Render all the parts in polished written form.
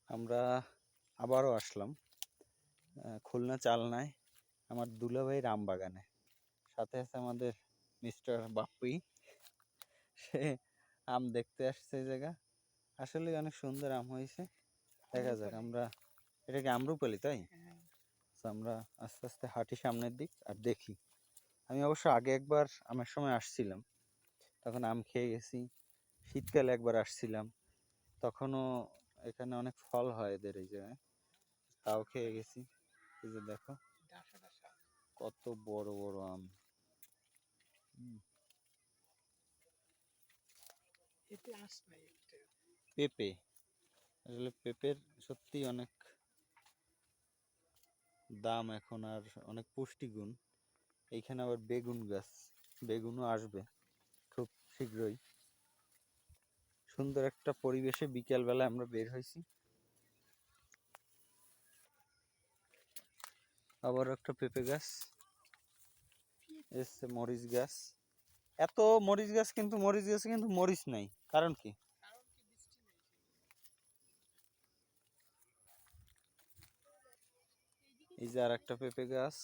আমরা আবারও আসলাম খুলনা চালনায় আমার দুলাভাইয়ের আম বাগানে। সাথে আছে আমাদের মিস্টার বাপ্পি। সে আম দেখতে আসছে এই জায়গা। আসলে অনেক সুন্দর আম হয়েছে। দেখা যাক আমরা এটা কি আম্রপালি, তাই? তো আমরা আস্তে আস্তে হাঁটি সামনের দিক আর দেখি। আমি অবশ্য আগে একবার আমের সময় আসছিলাম, তখন আম খেয়ে গেছি। শীতকালে একবার আসছিলাম, তখনও এখানে অনেক ফল হয় এদের এই জায়গায়, তাও খেয়ে গেছি। এই যে দেখো কত বড় বড় আম। পেঁপে, আসলে পেঁপের সত্যি অনেক দাম এখন, আর অনেক পুষ্টিগুণ। এইখানে আবার বেগুন গাছ, বেগুনও আসবে খুব শীঘ্রই। সুন্দর একটা পরিবেশে বিকেল বেলা আমরা বের হয়েছি। আবার একটা পেঁপে গাছ এসছে, মরিচ গাছ। এত মরিচ গাছ, কিন্তু মরিচ গাছে কিন্তু মরিচ নাই, কারণ কি? এই যে আর একটা পেঁপে গাছ।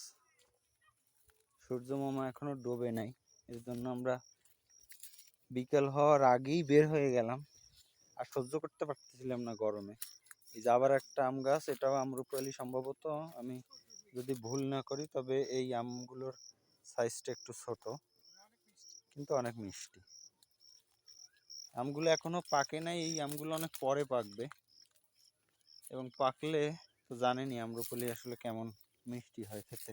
সূর্য মামা এখনো ডোবে নাই, এর জন্য আমরা বিকেল হওয়ার আগেই বের হয়ে গেলাম। আর সহ্য করতে পারতেছিলাম না গরমে। এই যে আবার একটা আম গাছ, এটাও আম্রপালি সম্ভবত, আমি যদি ভুল না করি। তবে এই আমগুলোর সাইজটা একটু ছোট, কিন্তু অনেক মিষ্টি। আমগুলো এখনো পাকে নাই, এই আমগুলো অনেক পরে পাকবে। এবং পাকলে তো জানেনই আম্রপালি আসলে কেমন মিষ্টি হয় খেতে।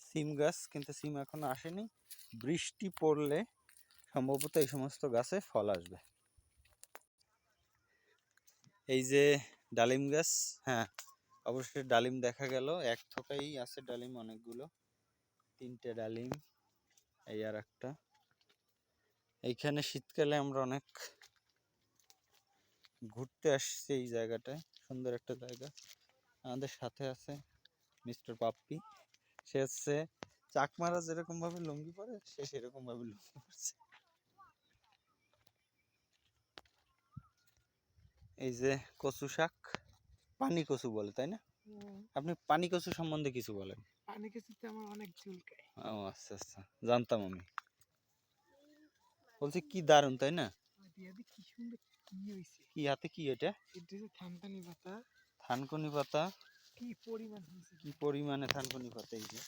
সিম গাছ, কিন্তু সিম এখনো আসেনি। বৃষ্টি পড়লে সম্ভবত এই সমস্ত গাছে ফল আসবে। এই যে ডালিম গাছ, হ্যাঁ অবশ্যই ডালিম দেখা গেল। এক থোকাই আছে ডালিম অনেকগুলো, 3টে ডালিম। এই আর একটা। এইখানে শীতকালে আমরা অনেক ঘুরতে আসছি এই জায়গাটায়, সুন্দর একটা জায়গা। আমাদের সাথে আছে মিস্টার পাপ্পি। সে হচ্ছে চাকমারা যেরকম ভাবে লুঙ্গি পরে, সে সেরকম ভাবে লুঙ্গি পরছে। এই যে কচু শাক, পানি কচু বলে, তাই না? আপনি পানি কচু সম্বন্ধে কিছু বলেন। পানি কচুতে আমার অনেক চুলকায়। ও আচ্ছা আচ্ছা, জানতাম আমি। বলছি কি দারুণ, তাই না? কি সুন্দর, কি হইছে, কি হাতে, কি এটা? এটা যে থানতানি পাতা। থানকুনি পাতা। কি পরিমাণ হইছে, কি পরিমাণে থানকুনি পাতা! এই যে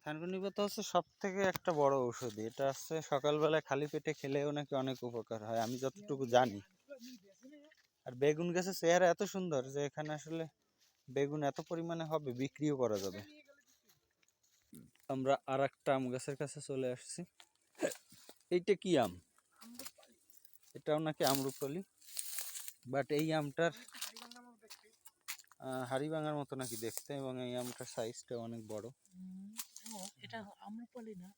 থানকুনি পাতা হচ্ছে সব থেকে একটা বড় ঔষধি। এটা হচ্ছে সকালবেলায় খালি পেটে খেলেও নাকি অনেক উপকার হয়, আমি যতটুকু জানি। আর বেগুন গাছের চেহারা এত সুন্দর যে এখানে আসলে বেগুন এত পরিমাণে হবে, বিক্রিও করা যাবে। আমরা আর একটা আম গাছের কাছে চলে আসছি। এইটা কি আম? এটাও নাকি আম্রপালি, বাট এই আমটার হাড়ি ভাঙার মতো নাকি দেখতে, এবং এই আমটার সাইজটা অনেক বড়। এটা আম্রপালি না,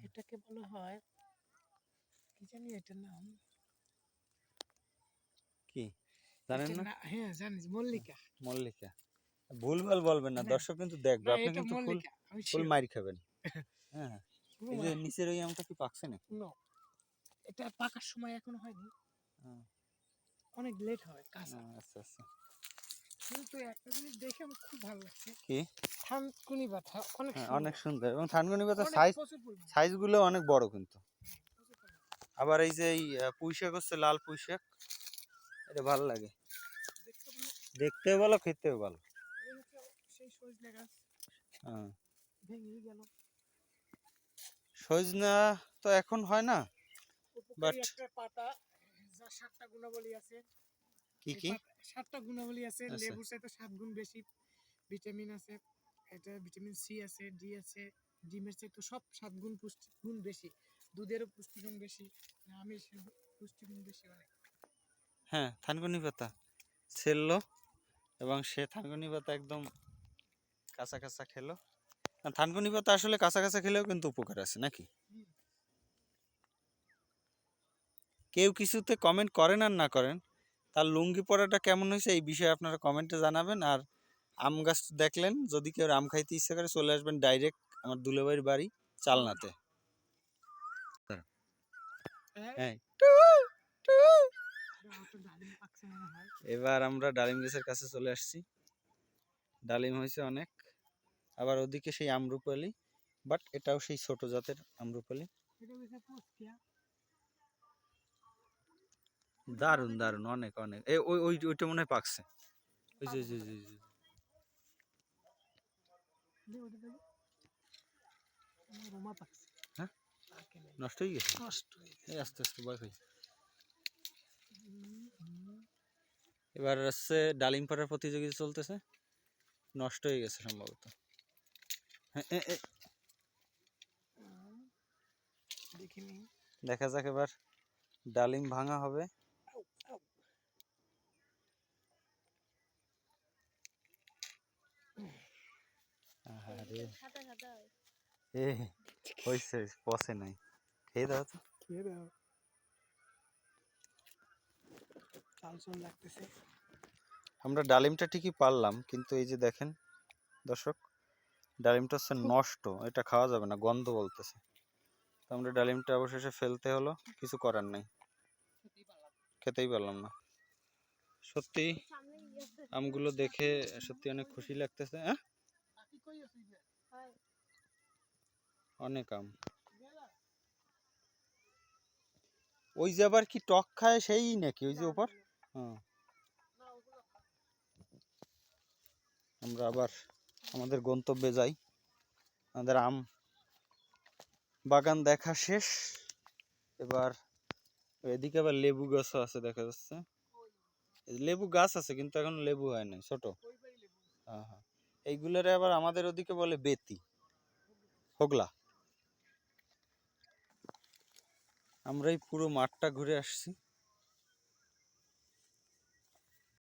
এটাকে বলা হয় কি জানি, এটার নাম কি জানেন না? হ্যাঁ জানি, মল্লিকা। মল্লিকা। ভুলভাল বলবেন না, দর্শক কিন্তু দেখবে, আপনি এটা কিন্তু ফুল মল্লিকা, আমি ফুল শিওর। মাইর খাবেন। হ্যাঁ, এই যে নিচের ওই আমটা কি পাকছে না? এটা পাকার সময় এখনো হয়নি, অনেক লেট হয় কাঁচা। আচ্ছা আচ্ছা। কিন্তু একটা জিনিস দেখে আমার খুব ভালো লাগছে, কি? থানকুনি পাতা অনেক অনেক সুন্দর, সুন্দর, এবং থানকুনি পাতার অনেক প্রচুর পরিমাণে। সাইজগুলো অনেক বড় কিন্তু। আবার এই যে এই পুঁই শাক হচ্ছে, লাল পুঁই শাক, এটা ভালো লাগে দেখতেও ভালো, খেতেও ভালো। এই হচ্ছে সেই সজনে গাছ, হ্যাঁ, ভেঙেই গেল। সজনা তো এখন হয় না, বাট একটা পাতা যার 7টা গুণাবলী আছে। কি কি? 7টা গুণাবলী আছে, আচ্ছা। লেবুর চাইতে 7 গুণ বেশি ভিটামিন আছে। এটা ভিটামিন সি আছে, ডি আছে, ডিমের চাইতে সব 7 গুণ পুষ্টিগুণ বেশি, দুধেরও পুষ্টিগুণ বেশি, আমিষের পুষ্টিগুণ বেশি অনেক। হ্যাঁ, থানকুনি পাতা ছেললো, এবং সে থানকুনি পাতা একদম কাঁচা কাঁচা খেলো। থানকুনি পাতা আসলে কাঁচা কাঁচা খেলেও কিন্তু উপকার আছে নাকি? কেউ কিছুতে কমেন্ট করেন আর না করেন, তার লুঙ্গি পরাটা কেমন হয়েছে এই বিষয়ে আপনারা কমেন্টে জানাবেন। আর আম গাছ দেখলেন, যদি কেউ আম খাইতে ইচ্ছে করে, চলে আসবেন ডাইরেক্ট আমার দুলাভাইয়ের বাড়ি চালনাতে। হ্যাঁ, টু টু। তো ডালিম পাকছে মনে হয়। এবার আমরা ডালিম গাছের কাছে চলে আসছি। ডালিম হয়েছে অনেক। আবার ওদিকে সেই আমরুপালি, বাট এটাও সেই ছোট জাতের আমরুপালি। এটা হচ্ছে পুষ্টিয়া। দারুন দারুন, অনেক অনেক। ওইটা মনে হয় পাকছে। ওই যে রোমা পাকছে। হ্যাঁ, পাকে নাই। নষ্ট হয়ে গেছে। নষ্ট হয়ে গেছে। এই আস্তে আস্তে বয় হই। এবার হচ্ছে ডালিম পাড়ার প্রতিযোগিতা চলতেছে, নষ্ট হয়ে গেছে সম্ভবত। হ্যাঁ, দেখিনি। দেখা যাক এবার ডালিম ভাঙা হবে। আরে এ হইছে, পচে নাই। খেয়ে দাও তো। খেয়ে দাও। চাল চাল লাগতেছে। আমরা ডালিমটা ঠিকই পারলাম, কিন্তু এই যে দেখেন দর্শক, ডালিমটা হচ্ছে নষ্ট, এটা খাওয়া যাবে না, গন্ধ বলতেছে। তো আমরা ডালিমটা অবশেষে ফেলতে হলো, কিছু করার নাই, খেতেই পারলাম না। সত্যি আমগুলো দেখে সত্যি অনেক খুশি লাগতেছে। হ্যাঁ, অনেক আম। ওই যে আবার কি টক খায় সেই নাকি ওই যে ওপর? হ্যাঁ। আমরা আবার আমাদের গন্তব্যে যাই। আমাদের আম বাগান দেখা শেষ। এবার এদিকে আবার লেবু গাছও আছে দেখা যাচ্ছে। লেবু গাছ আছে কিন্তু এখন লেবু হয় নাই, ছোট। হ্যাঁ হ্যাঁ, এইগুলোরে আবার আমাদের ওদিকে বলে বেতি, হোগলা। আমরা এই পুরো মাঠটা ঘুরে আসছি।